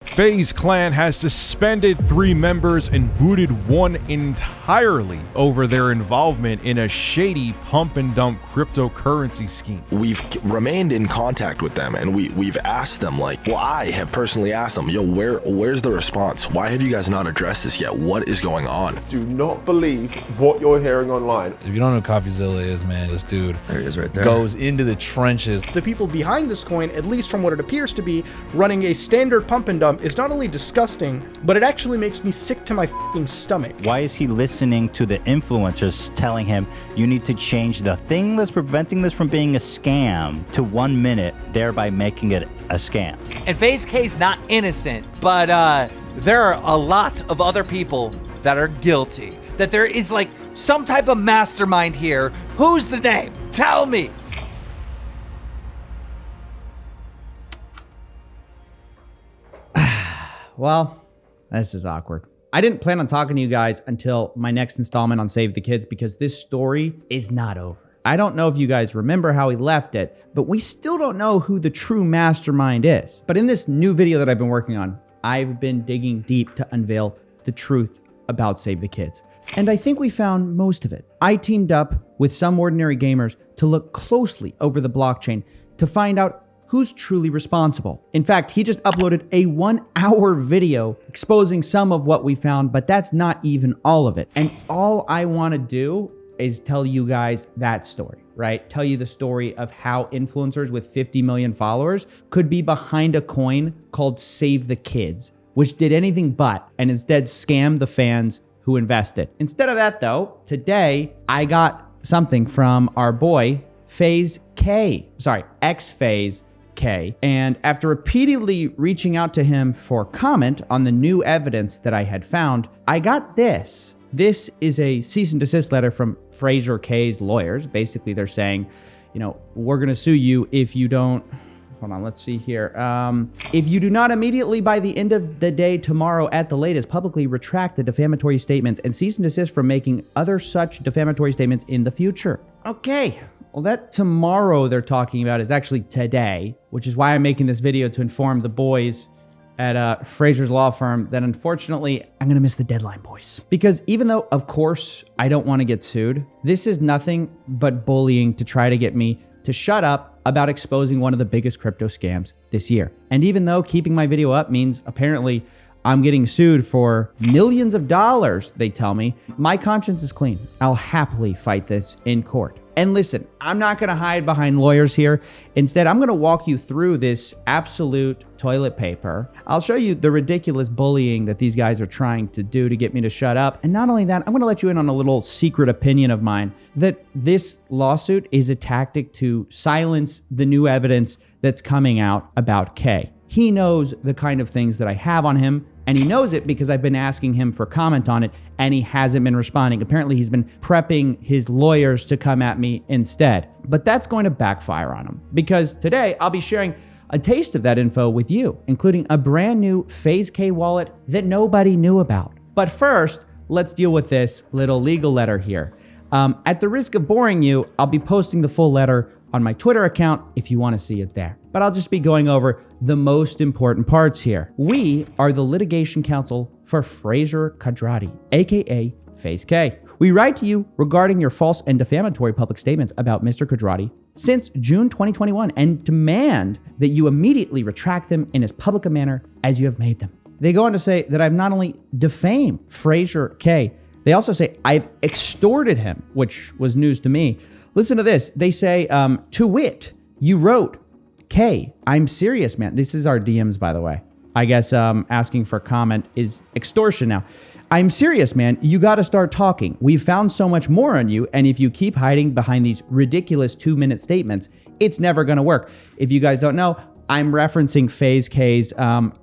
FaZe Clan has suspended 3 members and booted 1 entirely over their involvement in a shady pump and dump cryptocurrency scheme. We've remained in contact with them, and we've asked them, like, well, I have personally asked them, yo, where's the response? Why have you guys not addressed this yet? What is going on? Do not believe what you're hearing online. If you don't know who Coffeezilla is, man, this dude there he is right there. Goes into the trenches. The people behind this coin, at least from what it appears to be, running a standard pump and dump is not only disgusting, but it actually makes me sick to my f***ing stomach. Why is he listening to the influencers telling him you need to change the thing that's preventing this from being a scam to 1 minute, thereby making it a scam? And FaZe Kay's not innocent, but there are a lot of other people that are guilty. That there is like some type of mastermind here. Who's the name? Tell me. Well, this is awkward. I didn't plan on talking to you guys until my next installment on Save the Kids because this story is not over. I don't know if you guys remember how we left it, but we still don't know who the true mastermind is. But in this new video that I've been working on, I've been digging deep to unveil the truth about Save the Kids. And I think we found most of it. I teamed up with SomeOrdinaryGamers to look closely over the blockchain to find out who's truly responsible. In fact, he just uploaded a 1-hour video exposing some of what we found, but that's not even all of it. And all I want to do is tell you guys that story, right? Tell you the story of how influencers with 50 million followers could be behind a coin called Save the Kids, which did anything but, and instead scam the fans who invested. Instead of that though, today I got something from our boy, Ex Faze Kay. And after repeatedly reaching out to him for comment on the new evidence that I had found, I got this. This is a cease and desist letter from Frazier Kay's lawyers. Basically, they're saying, you know, we're going to sue you if you don't, hold on, let's see here. If you do not immediately by the end of the day tomorrow at the latest publicly retract the defamatory statements and cease and desist from making other such defamatory statements in the future. Okay. Well, that tomorrow they're talking about is actually today, which is why I'm making this video to inform the boys at Frazier's law firm that unfortunately I'm going to miss the deadline, boys. Because even though, of course, I don't want to get sued, this is nothing but bullying to try to get me to shut up about exposing one of the biggest crypto scams this year. And even though keeping my video up means apparently I'm getting sued for millions of dollars, they tell me, my conscience is clean. I'll happily fight this in court. And listen, I'm not going to hide behind lawyers here. Instead, I'm going to walk you through this absolute toilet paper. I'll show you the ridiculous bullying that these guys are trying to do to get me to shut up. And not only that, I'm going to let you in on a little secret opinion of mine that this lawsuit is a tactic to silence the new evidence that's coming out about Kay. He knows the kind of things that I have on him, and he knows it because I've been asking him for comment on it, and he hasn't been responding. Apparently, he's been prepping his lawyers to come at me instead. But that's going to backfire on him, because today I'll be sharing a taste of that info with you, including a brand new FaZe Kay wallet that nobody knew about. But first, let's deal with this little legal letter here. At the risk of boring you, I'll be posting the full letter on my Twitter account if you want to see it there. But I'll just be going over the most important parts here. We are the litigation counsel for Frazier Kay, aka FaZe Kay. We write to you regarding your false and defamatory public statements about Mr. Kay since June 2021 and demand that you immediately retract them in as public a manner as you have made them. They go on to say that I've not only defamed Frazier Kay, they also say I've extorted him, which was news to me. Listen to this. They say, to wit, you wrote, Kay, I'm serious, man. This is our DMs, by the way. I guess asking for comment is extortion now. I'm serious, man. You got to start talking. We've found so much more on you, and if you keep hiding behind these ridiculous 2-minute statements, it's never going to work. If you guys don't know, I'm referencing FaZe Kay's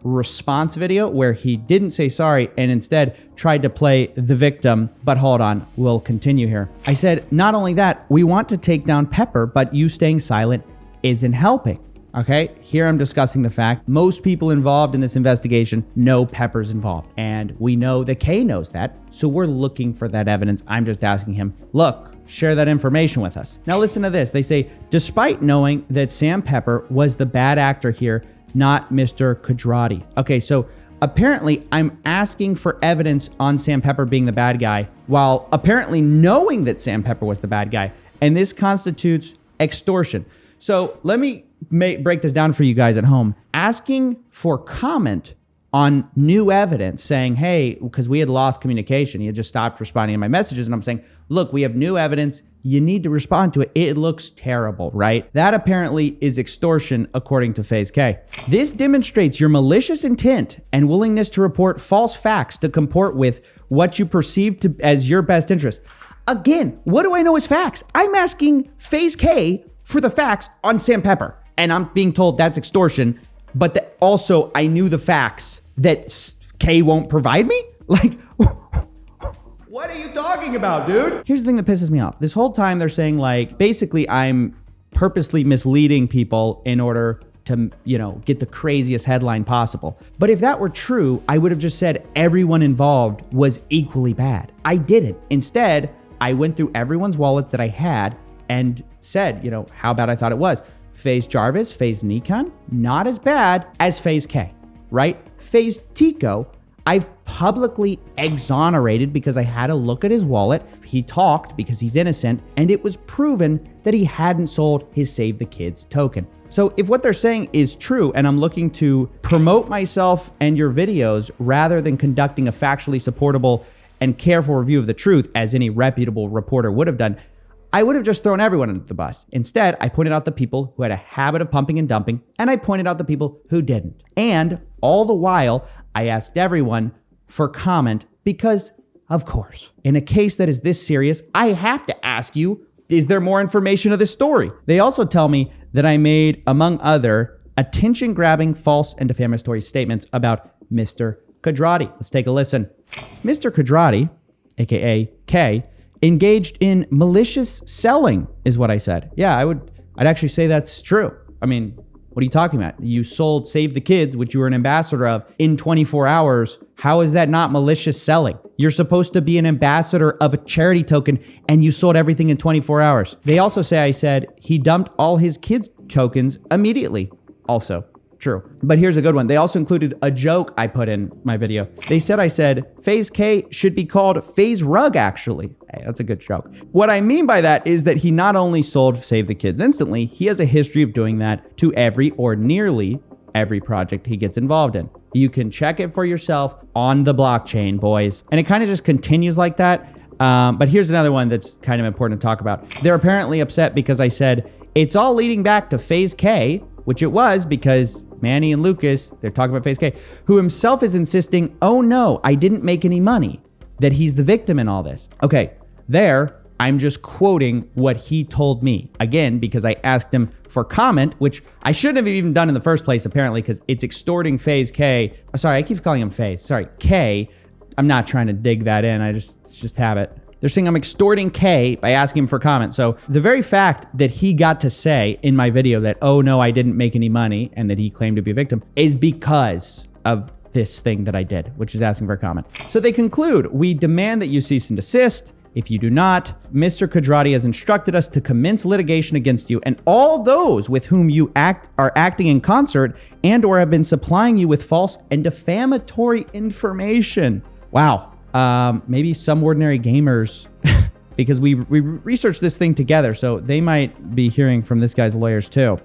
response video where he didn't say sorry and instead tried to play the victim. But hold on, we'll continue here. I said, not only that, we want to take down Pepper, but you staying silent isn't helping. Okay, here I'm discussing the fact most people involved in this investigation know Pepper's involved. And we know that Kay knows that, so we're looking for that evidence. I'm just asking him, look, share that information with us. Now listen to this. They say, despite knowing that Sam Pepper was the bad actor here, not Mr. Quadrati. Okay, so apparently I'm asking for evidence on Sam Pepper being the bad guy while apparently knowing that Sam Pepper was the bad guy. And this constitutes extortion. So let me break this down for you guys at home. Asking for comment on new evidence saying, hey, because we had lost communication. He had just stopped responding to my messages. And I'm saying, look, we have new evidence. You need to respond to it. It looks terrible, right? That apparently is extortion, according to Faze Kay. This demonstrates your malicious intent and willingness to report false facts to comport with what you perceive as your best interest. Again, what do I know as facts? I'm asking Faze Kay for the facts on Sam Pepper. And I'm being told that's extortion, but that also I knew the facts that Kay won't provide me? Like, what are you talking about, dude? Here's the thing that pisses me off. This whole time they're saying, like, basically I'm purposely misleading people in order to, get the craziest headline possible. But if that were true, I would have just said everyone involved was equally bad. I didn't. Instead, I went through everyone's wallets that I had and said, how bad I thought it was. Faze Jarvis, Faze Nikon, not as bad as Faze Kay, right? Faze Tico, I've publicly exonerated because I had a look at his wallet. He talked because he's innocent, and it was proven that he hadn't sold his Save the Kids token. So if what they're saying is true, and I'm looking to promote myself and your videos rather than conducting a factually supportable and careful review of the truth, as any reputable reporter would have done, I would have just thrown everyone under the bus. Instead, I pointed out the people who had a habit of pumping and dumping, and I pointed out the people who didn't. And all the while, I asked everyone for comment because, of course, in a case that is this serious, I have to ask you, is there more information of this story? They also tell me that I made, among other, attention-grabbing, false, and defamatory statements about Mr. Quadrati. Let's take a listen. Mr. Quadrati, aka Kay, engaged in malicious selling, is what I said. Yeah, I'd actually say that's true. I mean, what are you talking about? You sold Save the Kids, which you were an ambassador of, in 24 hours. How is that not malicious selling? You're supposed to be an ambassador of a charity token, and you sold everything in 24 hours. They also say I said he dumped all his kids' tokens immediately. Also true. But here's a good one. They also included a joke I put in my video. They said I said, Faze Kay should be called Faze Rug, actually. Hey, that's a good joke. What I mean by that is that he not only sold Save the Kids instantly, he has a history of doing that to every or nearly every project he gets involved in. You can check it for yourself on the blockchain, boys. And it kind of just continues like that. But here's another one that's kind of important to talk about. They're apparently upset because I said, it's all leading back to Faze Kay, which it was because Manny and Lucas, they're talking about Faze Kay, who himself is insisting, oh no, I didn't make any money, that he's the victim in all this. Okay, there, I'm just quoting what he told me. Again, because I asked him for comment, which I shouldn't have even done in the first place, apparently, because it's extorting Faze Kay. Sorry, I keep calling him Faze. Sorry, Kay. I'm not trying to dig that in. It's just habit. They're saying I'm extorting Kay by asking him for comment. So the very fact that he got to say in my video that, oh no, I didn't make any money, and that he claimed to be a victim, is because of this thing that I did, which is asking for a comment. So they conclude, we demand that you cease and desist. If you do not, Mr. Quadrati has instructed us to commence litigation against you and all those with whom you are acting in concert and or have been supplying you with false and defamatory information. Wow. Maybe Some Ordinary Gamers, because we researched this thing together, so they might be hearing from this guy's lawyers too.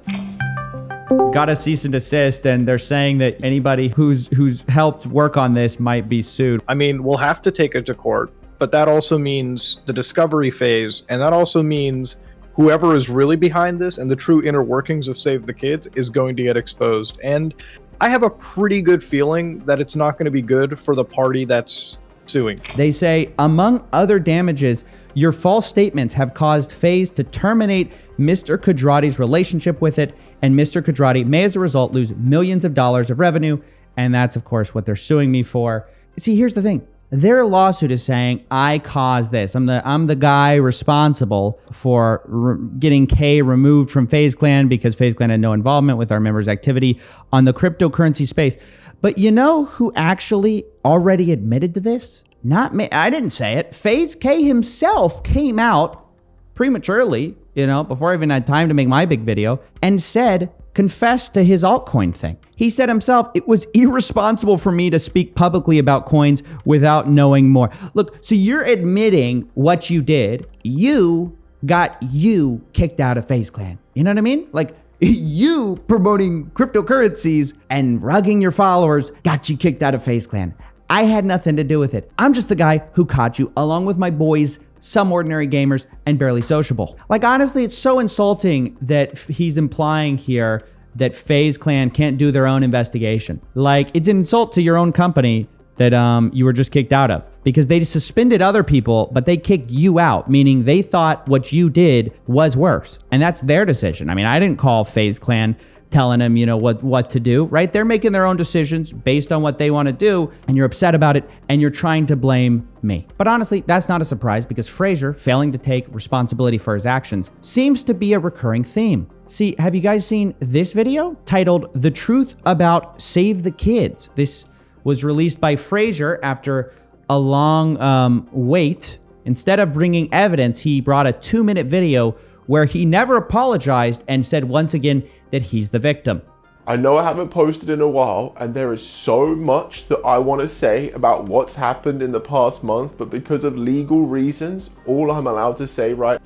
Got a cease and desist, and they're saying that anybody who's helped work on this might be sued. I mean, we'll have to take it to court, but that also means the discovery phase, and that also means whoever is really behind this and the true inner workings of Save the Kids is going to get exposed. And I have a pretty good feeling that it's not going to be good for the party that's suing. They say, among other damages, your false statements have caused Faze to terminate Mr. Quadrati's relationship with it, and Mr. Quadrati may as a result lose millions of dollars of revenue, and that's of course what they're suing me for. See, here's the thing. Their lawsuit is saying I caused this. I'm the guy responsible for getting Kay removed from Faze Clan because Faze Clan had no involvement with our members' activity on the cryptocurrency space. But you know who actually already admitted to this? Not me. I didn't say it. Faze Kay himself came out prematurely, before I even had time to make my big video, and said confessed to his altcoin thing. He said himself, it was irresponsible for me to speak publicly about coins without knowing more. Look, so you're admitting what you did. You got you kicked out of FaZe Clan. You know what I mean? Like, you promoting cryptocurrencies and rugging your followers got you kicked out of FaZe Clan. I had nothing to do with it. I'm just the guy who caught you, along with my boys, SomeOrdinaryGamers, and Barely Sociable. Like, honestly, it's so insulting that he's implying here that FaZe Clan can't do their own investigation. Like, it's an insult to your own company that you were just kicked out of, because they suspended other people, but they kicked you out, meaning they thought what you did was worse. And that's their decision. I mean, I didn't call FaZe Clan telling them, you know, what to do, right? They're making their own decisions based on what they want to do, and you're upset about it, and you're trying to blame me. But honestly, that's not a surprise, because Frazier failing to take responsibility for his actions seems to be a recurring theme. See, have you guys seen this video titled "The Truth About SaveTheKids"? This was released by Frazier after a long wait. Instead of bringing evidence, he brought a 2-minute video where he never apologized and said once again that he's the victim. I know I haven't posted in a while, and there is so much that I want to say about what's happened in the past month, but because of legal reasons, all I'm allowed to say right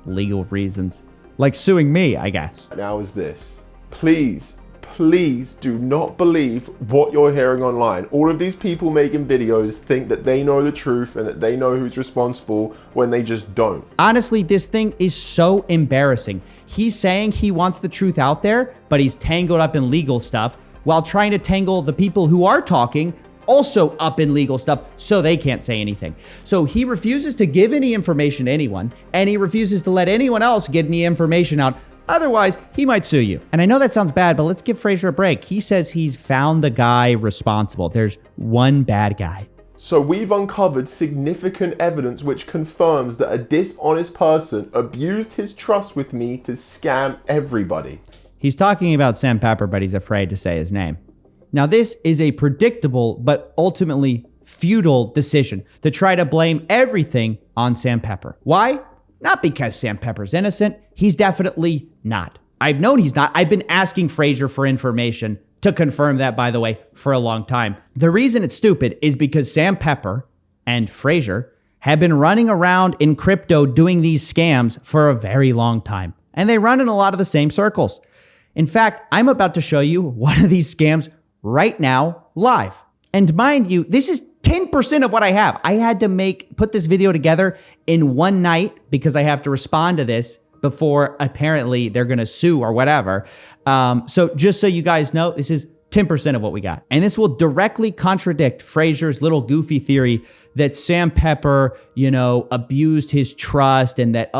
legal reasons. Like suing me, I guess. now is this. Please do not believe what you're hearing online. All of these people making videos think that they know the truth and that they know who's responsible when they just don't. Honestly, this thing is so embarrassing. He's saying he wants the truth out there, but he's tangled up in legal stuff while trying to tangle the people who are talking also up in legal stuff so they can't say anything. So he refuses to give any information to anyone, and he refuses to let anyone else get any information out. Otherwise, he might sue you. And I know that sounds bad, but let's give Frazier a break. He says he's found the guy responsible. There's one bad guy. So we've uncovered significant evidence which confirms that a dishonest person abused his trust with me to scam everybody. He's talking about Sam Pepper, but he's afraid to say his name. Now, this is a predictable but ultimately futile decision to try to blame everything on Sam Pepper. Why? Not because Sam Pepper's innocent. He's definitely not. I've known he's not. I've been asking Frazier for information to confirm that, by the way, for a long time. The reason it's stupid is because Sam Pepper and Frazier have been running around in crypto doing these scams for a very long time. And they run in a lot of the same circles. In fact, I'm about to show you one of these scams right now live. And mind you, this is 10% of what I have. I had to put this video together in one night because I have to respond to this before apparently they're going to sue or whatever. So just so you guys know, this is 10% of what we got. And this will directly contradict Frazier's little goofy theory that Sam Pepper, abused his trust and that,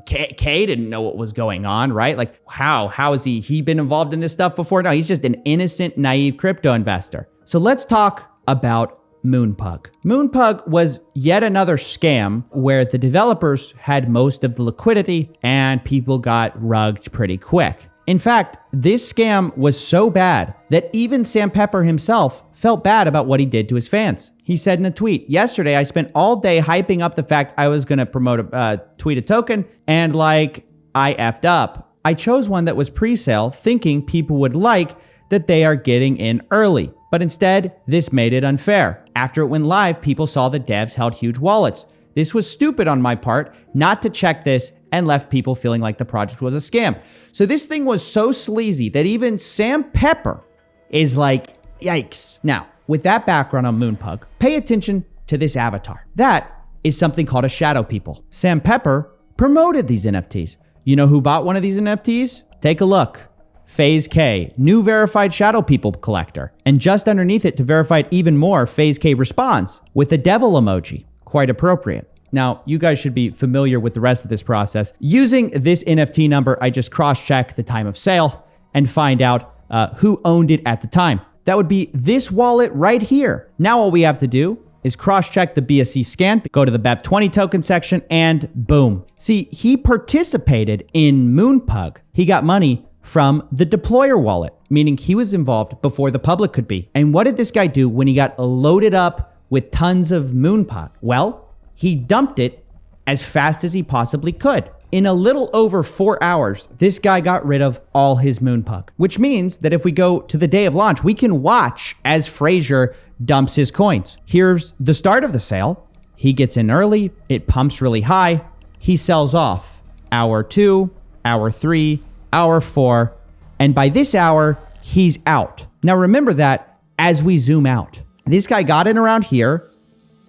Kay didn't know what was going on, right? Like, how has he been involved in this stuff before? No, he's just an innocent, naive crypto investor. So let's talk about Moonpug. Moonpug was yet another scam where the developers had most of the liquidity and people got rugged pretty quick. In fact, this scam was so bad that even Sam Pepper himself felt bad about what he did to his fans. He said in a tweet, "Yesterday, I spent all day hyping up the fact I was going to promote tweet a token, and I effed up. I chose one that was pre-sale, thinking people would like that they are getting in early. But instead, this made it unfair. After it went live, people saw the devs held huge wallets. This was stupid on my part not to check this and left people feeling like the project was a scam." So this thing was so sleazy that even Sam Pepper is like, yikes. Now, with that background on Moonpug, pay attention to this avatar. That is something called a shadow people. Sam Pepper promoted these NFTs. You know who bought one of these NFTs? Take a look. Faze Kay, new verified shadow people collector. And just underneath it to verify it even more, Faze Kay responds with a devil emoji. Quite appropriate. Now, you guys should be familiar with the rest of this process. Using this NFT number, I just cross-check the time of sale and find out who owned it at the time. That would be this wallet right here. Now all we have to do is cross-check the BSC scan, go to the BEP20 token section, and boom. See, he participated in Moonpug. He got money from the deployer wallet, meaning he was involved before the public could be. And what did this guy do when he got loaded up with tons of Moonpug? Well, he dumped it as fast as he possibly could in a little over 4 hours, this guy got rid of all his moon pug, which means that if we go to the day of launch, we can watch as Frazier dumps his coins. Here's the start of the sale. He gets in early. It pumps really high. He sells off hour 2, hour 3, hour 4, and by this hour, he's out. Now remember that as we zoom out, this guy got in around here,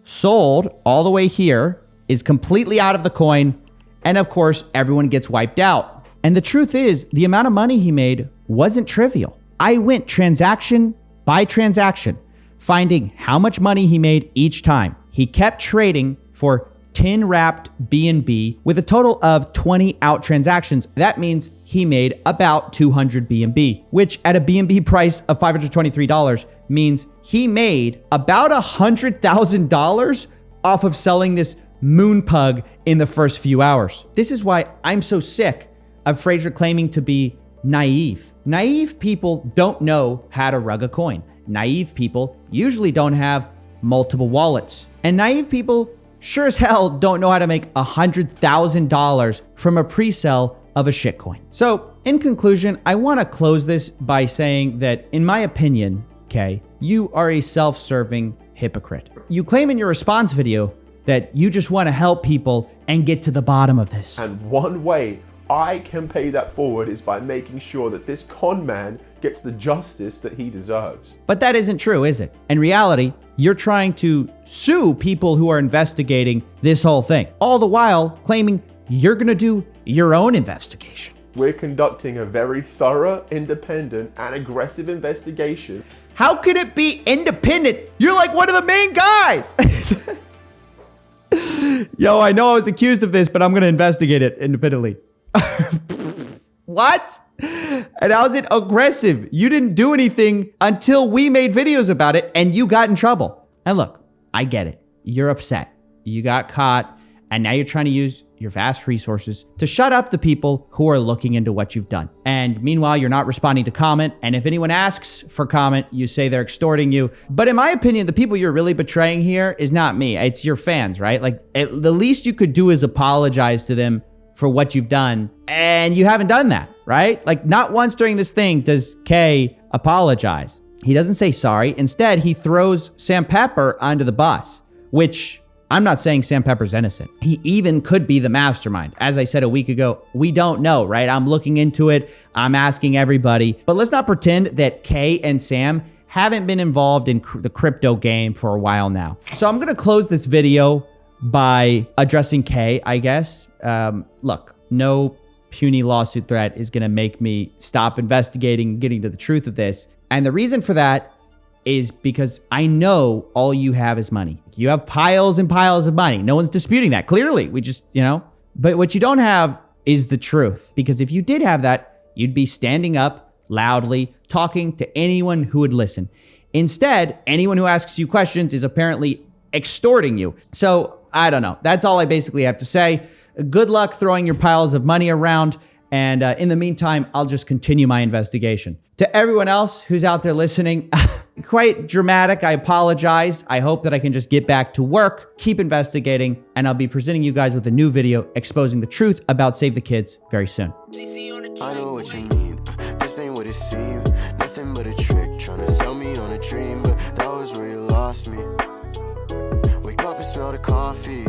sold all the way here, is completely out of the coin, and of course, everyone gets wiped out. And the truth is, the amount of money he made wasn't trivial. I went transaction by transaction, finding how much money he made each time. He kept trading for 10 wrapped BNB with a total of 20 out transactions. That means he made about 200 BNB, which at a BNB price of $523 means he made about $100,000 off of selling this moon pug in the first few hours. This is why I'm so sick of Frazier claiming to be naive. Naive people don't know how to rug a coin. Naive people usually don't have multiple wallets. And naive people sure as hell don't know how to make $100,000 from a pre-sale of a shitcoin. So in conclusion, I want to close this by saying that in my opinion, Kay, you are a self-serving hypocrite. You claim in your response video that you just want to help people and get to the bottom of this. And one way I can pay that forward is by making sure that this con man gets the justice that he deserves. But that isn't true, is it? In reality, you're trying to sue people who are investigating this whole thing, all the while claiming you're going to do your own investigation. We're conducting a very thorough, independent, and aggressive investigation. How could it be independent? You're like one of the main guys. Yo, I know I was accused of this, but I'm going to investigate it independently. What? And how's it aggressive? You didn't do anything until we made videos about it and you got in trouble. And look, I get it. You're upset. You got caught and now you're trying to use your vast resources to shut up the people who are looking into what you've done. And meanwhile, you're not responding to comment. And if anyone asks for comment, you say they're extorting you. But in my opinion, the people you're really betraying here is not me. It's your fans, right? Like the least you could do is apologize to them for what you've done. And you haven't done that, right? Like not once during this thing does Kay apologize. He doesn't say sorry. Instead, he throws Sam Pepper under the bus, which I'm not saying Sam Pepper's innocent. He even could be the mastermind. As I said a week ago, we don't know, right? I'm looking into it. I'm asking everybody. But let's not pretend that Kay and Sam haven't been involved in the crypto game for a while now. So I'm going to close this video by addressing Kay, I guess. Look, no puny lawsuit threat is going to make me stop investigating and getting to the truth of this. And the reason for that is because I know all you have is money. You have piles and piles of money. No one's disputing that. Clearly, we just, but what you don't have is the truth. Because if you did have that, you'd be standing up loudly, talking to anyone who would listen. Instead, anyone who asks you questions is apparently extorting you. So I don't know. That's all I basically have to say. Good luck throwing your piles of money around. And in the meantime, I'll just continue my investigation. To everyone else who's out there listening, quite dramatic. I apologize. I hope that I can just get back to work, keep investigating, and I'll be presenting you guys with a new video exposing the truth about Save the Kids very soon. I know what you mean. This ain't what it seemed. Nothing but a trick trying to sell me on a dream, but that was where you lost me. Wake up and smell the coffee.